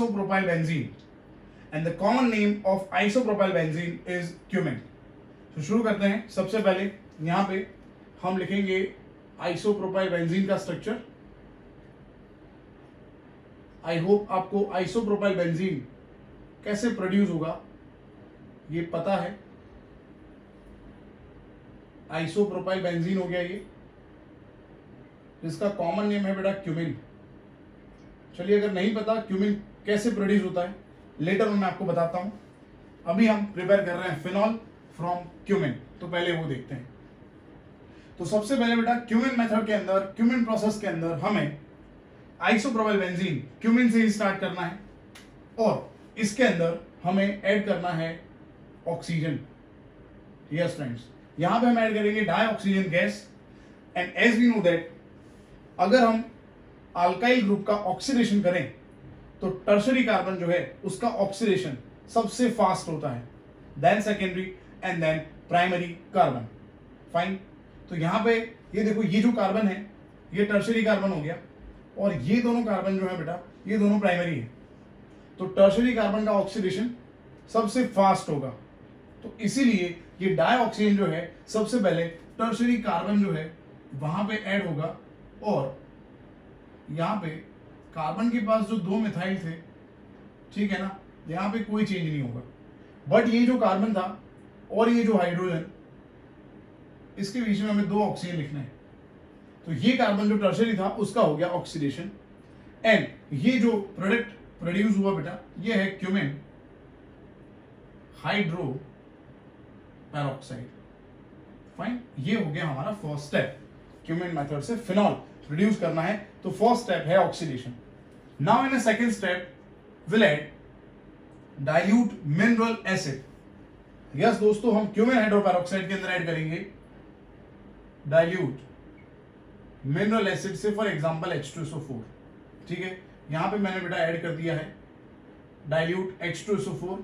isopropyl benzene and the common name of isopropyl benzene is cumin. तो शुरू करते हैं. सबसे पहले यहाँ पे हम लिखेंगे आइसोप्रोपाइल बेंजीन का स्ट्रक्चर. आई होप आपको आइसोप्रोपाइल बेंजीन कैसे प्रोड्यूस होगा ये पता है. आइसोप्रोपाइल बेंजीन हो गया ये, जिसका कॉमन नेम है बेटा क्यूमिन. चलिए, अगर नहीं पता क्यूमिन कैसे प्रोड्यूस होता है लेटर मैं आपको बताता हूं. अभी हम प्रिपेयर कर रहे हैं फिनॉल फ्रॉम क्यूमिन, तो पहले वो देखते हैं. तो सबसे पहले बेटा क्यूमिन मेथड के अंदर, क्यूमिन प्रोसेस के अंदर हमें आइसोप्रोपाइल बेंजीन क्यूमिन से ही स्टार्ट करना है और इसके अंदर हमें ऐड करना है ऑक्सीजन. यस फ्रेंड्स, यहां पे हम ऐड करेंगे dioxygen gas. And as we know that अगर हम अल्काइल ग्रुप का ऑक्सीडेशन करें तो टर्शरी कार्बन जो है उसका ऑक्सीडेशन सबसे फास्ट होता है, then secondary and then primary carbon. Fine. तो यहां पे ये देखो, ये जो कार्बन है ये टर्शरी कार्बन हो गया और ये दोनों कार्बन जो है बेटा ये दोनों प्राइमरी है. तो टर्शरी कार्बन का ऑक्सीडेशन सबसे फास्ट होगा. तो इसीलिए ये डाई ऑक्सीजन जो है सबसे पहले टर्शरी कार्बन जो है वहां पे ऐड होगा और यहां पे कार्बन के पास जो दो मिथाइल थे, ठीक है ना, यहां पे कोई चेंज नहीं होगा. बट ये जो कार्बन था और ये जो हाइड्रोजन, इसके बीच में हमें दो ऑक्सीजन लिखना है. तो ये कार्बन जो टर्शरी था उसका हो गया ऑक्सीडेशन. एंड ये जो प्रोडक्ट प्रोड्यूस हुआ बेटा ये है क्यूमिन हाइड्रो पैरोक्साइड. फाइन. ये हो गया हमारा फर्स्ट स्टेप. क्यूमिन मेथड से फिनॉल प्रोड्यूस करना है तो फर्स्ट स्टेप है oxidation. Now in a second step will add dilute mineral acid. Yes दोस्तों, हम क्यूमिन हाइड्रोपेरोक्साइड के अंदर ऐड करेंगे डाइल्यूट मिनरल एसिड से, फॉर एग्जांपल H2SO4. ठीक है, यहां पे मैंने बेटा ऐड कर दिया है डाइल्यूट H2SO4.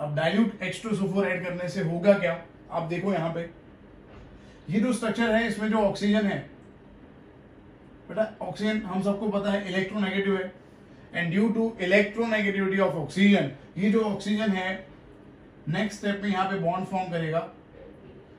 अब डाइल्यूट H2SO4 ऐड करने से होगा क्या, आप देखो यहां पे ये जो स्ट्रक्चर है इसमें जो ऑक्सीजन है बेटा, ऑक्सीजन हम सबको पता है इलेक्ट्रोनेगेटिव है. And due to electronegativity of oxygen, ये जो ऑक्सीजन है नेक्स्ट स्टेप में यहाँ पे बॉन्ड फॉर्म करेगा.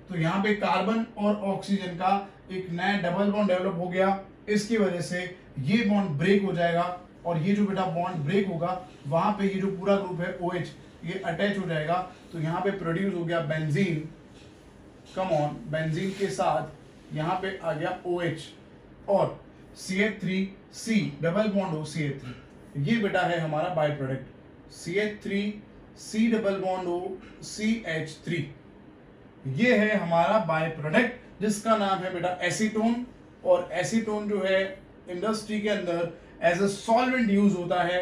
तो यहाँ पे कार्बन और ऑक्सीजन का एक नया डबल बॉन्ड डेवलप हो गया. इसकी वजह से ये बॉन्ड ब्रेक हो जाएगा और ये जो बेटा बॉन्ड ब्रेक होगा वहां पे ये जो पूरा ग्रुप है OH ये अटैच हो जाएगा. तो यहाँ पे प्रोड्यूस हो गया बेंजीन. कम ऑन, बेंजीन के साथ यहाँ पे आ गया OH और CH3C डबल बॉन्ड हो CH3. ये बेटा है हमारा by product CH3C double bond हो CH3. ये है हमारा बाय प्रोडक्ट जिसका नाम है बेटा एसीटोन. और एसीटोन जो है इंडस्ट्री के अंदर एज ए सॉल्वेंट यूज होता है.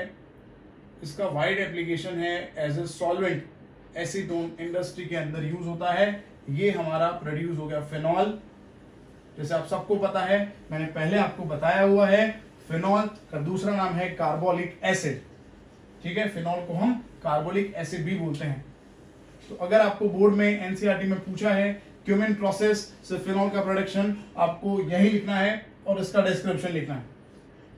इसका वाइड एप्लीकेशन है as a solvent. Acetone industry के अंदर यूज होता है. ये हमारा प्रोड्यूस हो गया फिनॉल. जैसे आप सबको पता है, मैंने पहले आपको बताया हुआ है, फिनॉल का दूसरा नाम है कार्बोलिक एसिड. ठीक है, फिनॉल को हम कार्बोलिक एसिड भी बोलते हैं. तो अगर आपको बोर्ड में एनसीईआरटी में पूछा है क्यूमिन प्रोसेस से फिनॉल का प्रोडक्शन, आपको यही लिखना है और इसका डिस्क्रिप्शन लिखना है.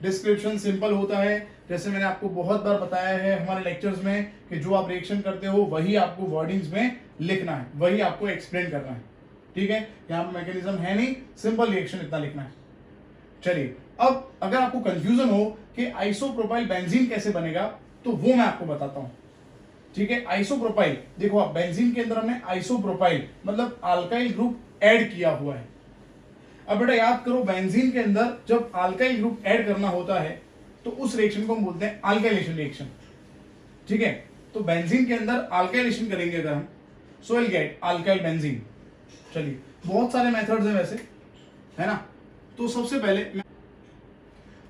डिस्क्रिप्शन सिंपल होता है, जैसे मैंने आपको बहुत बार बताया है हमारे लेक्चर्स में कि जो आप रिएक्शन करते हो वही आपको वर्डिंग्स में लिखना है, वही आपको एक्सप्लेन करना है. ठीक है, यहाँ पे मैकेनिज्म है नहीं, सिंपल रिएक्शन इतना लिखना है. चलिए, अब अगर आपको कंफ्यूजन हो कि आइसोप्रोपाइल बेंजीन कैसे बनेगा तो वो मैं आपको बताता हूं. ठीक है, आइसोप्रोपाइल देखो, आप बेंजीन के अंदर हमने आइसोप्रोपाइल मतलब अल्काइल ग्रुप ऐड किया हुआ है. अब बेटा याद करो, बेंजीन के अंदर जब अल्काइल ग्रुप ऐड करना होता है तो उस रिएक्शन को हम बोलते हैं अल्काइलेशन रिएक्शन. ठीक है, तो बेंजीन के अंदर अल्काइलेशन करेंगे अगर हम, so will get alkyl benzene. चलिए, बहुत सारे मेथड्स हैं वैसे, है ना. तो सबसे पहले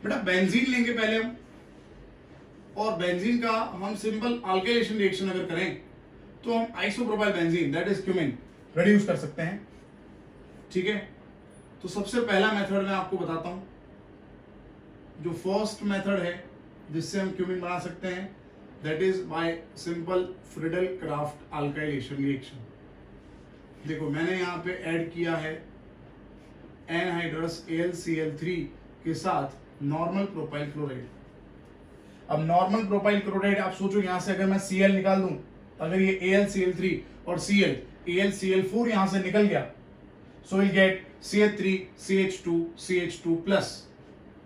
बेटा बेंजीन लेंगे पहले हम, और बेंजीन का हम सिंपल अल्काइलेशन रिएक्शन अगर करें तो हम isopropyl benzene that is cumin produce कर सकते हैं. ठीक है, तो सबसे पहला मेथड मैं आपको बताता हूं. जो फर्स्ट मेथड है जिससे हम क्यूमिन बना सकते हैं that is by simple Friedel craft alkylation reaction. देखो, मैंने यहाँ पे ऐड किया है एनहाइड्रस AlCl3 के साथ नॉर्मल प्रोपाइल क्लोराइड. अब नॉर्मल प्रोपाइल क्लोराइड आप सोचो यहां से अगर मैं Cl निकाल दूं, अगर ये AlCl3 और Cl AlCl4 यहां से निकल गया, so we'll get CH3 CH2 CH2 plus,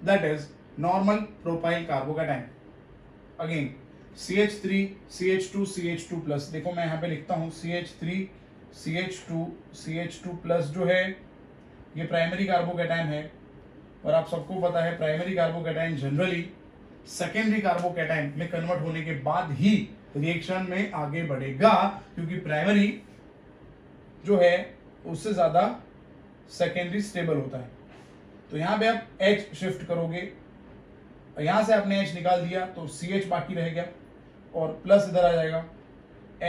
that is normal propyl carbocation. Again CH3 CH2 CH2 plus, देखो मैं यहाँ पे लिखता हूँ CH3 CH2 CH2 plus जो है ये प्राइमरी कार्बोकैटायन है, और आप सबको पता है primary carbocation generally secondary carbocation में कन्वर्ट होने के बाद ही रिएक्शन में आगे बढ़ेगा, क्योंकि प्राइमरी जो है उससे ज्यादा सेकेंडरी स्टेबल होता है। तो यहां पे आप H शिफ्ट करोगे, यहां से आपने H निकाल दिया तो CH बाकी रह गया और प्लस इधर आ जाएगा,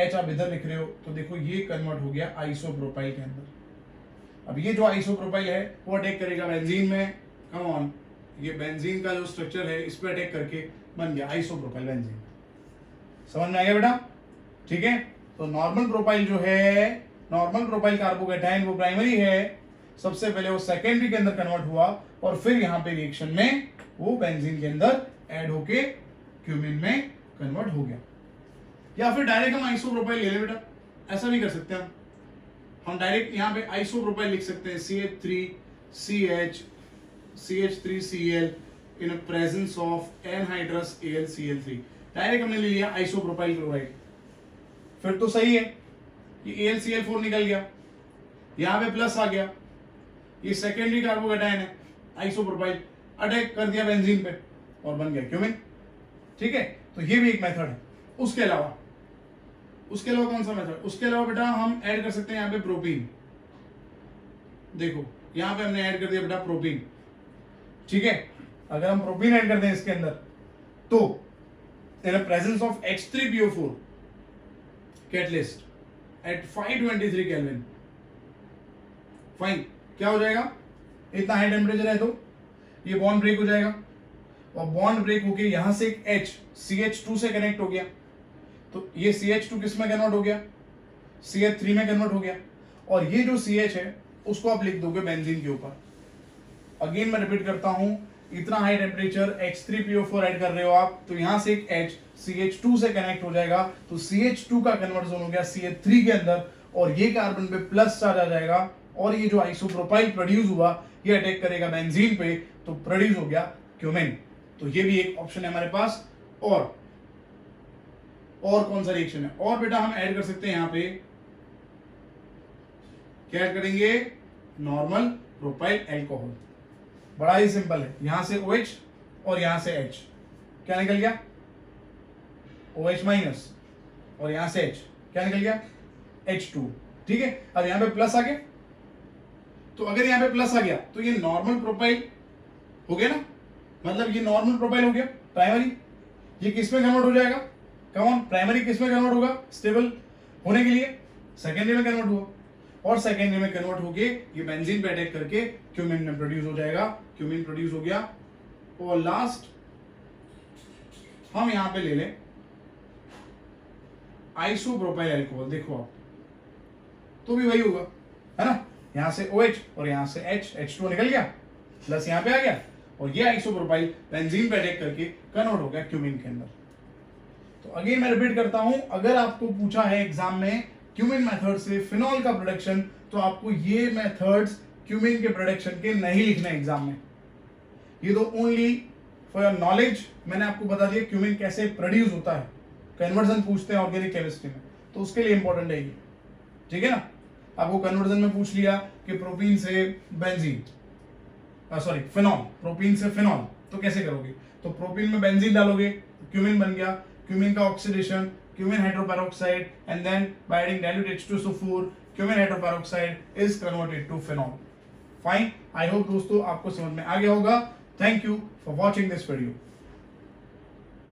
H आप इधर लिख रहे हो तो देखो ये कन्वर्ट हो गया आइसोप्रोपाइल के अंदर। अब ये जो आइसोप्रोपाइल है वो अटैक करेगा बेंजीन में, कम ऑन, ये बेंजीन का जो स्ट्रक्चर है इस पे अटैक करके बन गया आइसोप्रोपाइल बेंजीन। समझ में आ गया बेटा? ठीक है, तो नॉर्मल प्रोपाइल जो है, नॉर्मल प्रोपाइल कार्बोकैटायन वो प्राइमरी है, सबसे पहले वो सेकेंडरी के अंदर कन्वर्ट हुआ और फिर यहां पे रिएक्शन में वो बेंजीन के अंदर ऐड होके क्यूमिन में कन्वर्ट हो गया। या फिर डायरेक्ट हम आइसोप्रोपाइल ले ले बेटा, ऐसा भी कर सकते हैं हम डायरेक्ट यहाँ पे आइसोप्रोपाइल लिख सकते हैं CH3CH CH3Cl in presence of anhydrous AlCl3। Direct हमने ले लिया आइसोप्रोपाइल क्लोराइड, फिर तो सही है, ये AlCl4 निकल गया, यहाँ पे प्लस आ गया, ये सेकेंडरी कार्बोकैटायन है आइसोप्रोपाइल, अटैक कर दिया बेंजीन पे और बन गया क्यूमिन। ठीक है, तो ये भी एक मेथड है। उसके अलावा कौन सा मेथड? उसके अलावा बेटा हम ऐड कर सकते हैं यहाँ पे प्रोपीन। देखो यहाँ पे हमने ऐड कर दिया बेटा प्रोपीन। ठीक है, अगर हम प्रोपीन ऐड कर दें इसके अंदर तो in presence of H3PO4 catalyst at 523 kelvin, fine, क्या हो जाएगा? इतना हाई टेम्परेचर है तो ये बॉन्ड ब्रेक हो जाएगा, और बॉन्ड ब्रेक होके यहां से एक H CH2 से कनेक्ट हो गया, तो ये CH2 किस में कन्वर्ट हो गया? CH3 में कन्वर्ट हो गया, और ये जो CH है उसको आप लिख दोगे बेंजीन के ऊपर। अगेन मैं रिपीट करता हूं, इतना हाई टेम्परेचर H3PO4 ऐड कर रहे हो आप, तो यहां से एक H CH2 से कनेक्ट हो जाएगा, तो CH2 का कन्वर्जन हो गया CH3 के अंदर, और ये कार्बन पे प्लस चार्ज आ जाएगा, और ये जो आइसोप्रोपाइल प्रोड्यूस हुआ ये अटैक करेगा बेंजीन पे, तो प्रोड्यूस हो गया क्यूमिन। तो ये भी एक ऑप्शन है हमारे पास। और कौन सा रिएक्शन है? और बेटा हम ऐड कर सकते हैं यहाँ पे, क्या ऐड करेंगे? Normal propyl alcohol. बड़ा ही सिंपल है, यहां से OH और यहां से H, क्या निकल गया? OH माइनस, और यहां से H, क्या निकल गया? H2। ठीक है, अब यहां पे प्लस आ गया, तो अगर यहां पे प्लस आ गया तो ये नॉर्मल प्रोपाइल हो गया ना, मतलब ये नॉर्मल प्रोपाइल हो गया प्राइमरी। ये किस में कन्वर्ट हो जाएगा? कम ऑन, प्राइमरी किस में कन्वर्ट होगा स्टेबल होने के लिए? सेकेंडरी में कन्वर्ट हुआ, और सेकेंडरी में कन्वर्ट होके ये बेंजीन पे अटैक करके क्यूमिन में प्रोड्यूस हो जाएगा, क्यूमिन प्रोड्यूस हो गया। और लास्ट हम यहां पे ले लें आइसोप्रोपाइल अल्कोहल, देखो आप तो भी वही होगा, है ना, यहां से OH और यहां से H, H2 निकल गया, प्लस यहां पे आ गया, और ये आइसोप्रोपाइल बेंजीन पे अटैक करके कन्वर्ट हो गया क्यूमिन के अंदर। तो अगेन मैं रिपीट करता हूं, अगर आपको पूछा है एग्जाम में क्यूमिन मेथड से फिनॉल का प्रोडक्शन, तो आपको ये मेथड्स क्यूमिन के प्रोडक्शन के नहीं लिखना एग्जाम में, ये तो ओनली फॉर योर नॉलेज मैंने आपको बता दिया क्यूमिन कैसे प्रोड्यूस होता है। कन्वर्जन पूछते हैं ऑर्गेनिक केमिस्ट्री में, तो उसके लिए इंपॉर्टेंट है ये। ठीक है ना, आपको कन्वर्जन में पूछ लिया कि प्रोपीन से बेंजीन, सॉरी फिनॉल, प्रोपीन से फिनॉल, तो कैसे करोगे? तो प्रोपीन में बेंजीन डालोगे, क्यूमिन बन गया, क्यूमिन का oxidation, cumene hydroperoxide, and then by adding dilute H2SO4 cumene hydroperoxide is converted to phenol. Fine, I hope दोस्तों आपको समझ में आ गया होगा। Thank you for watching this video.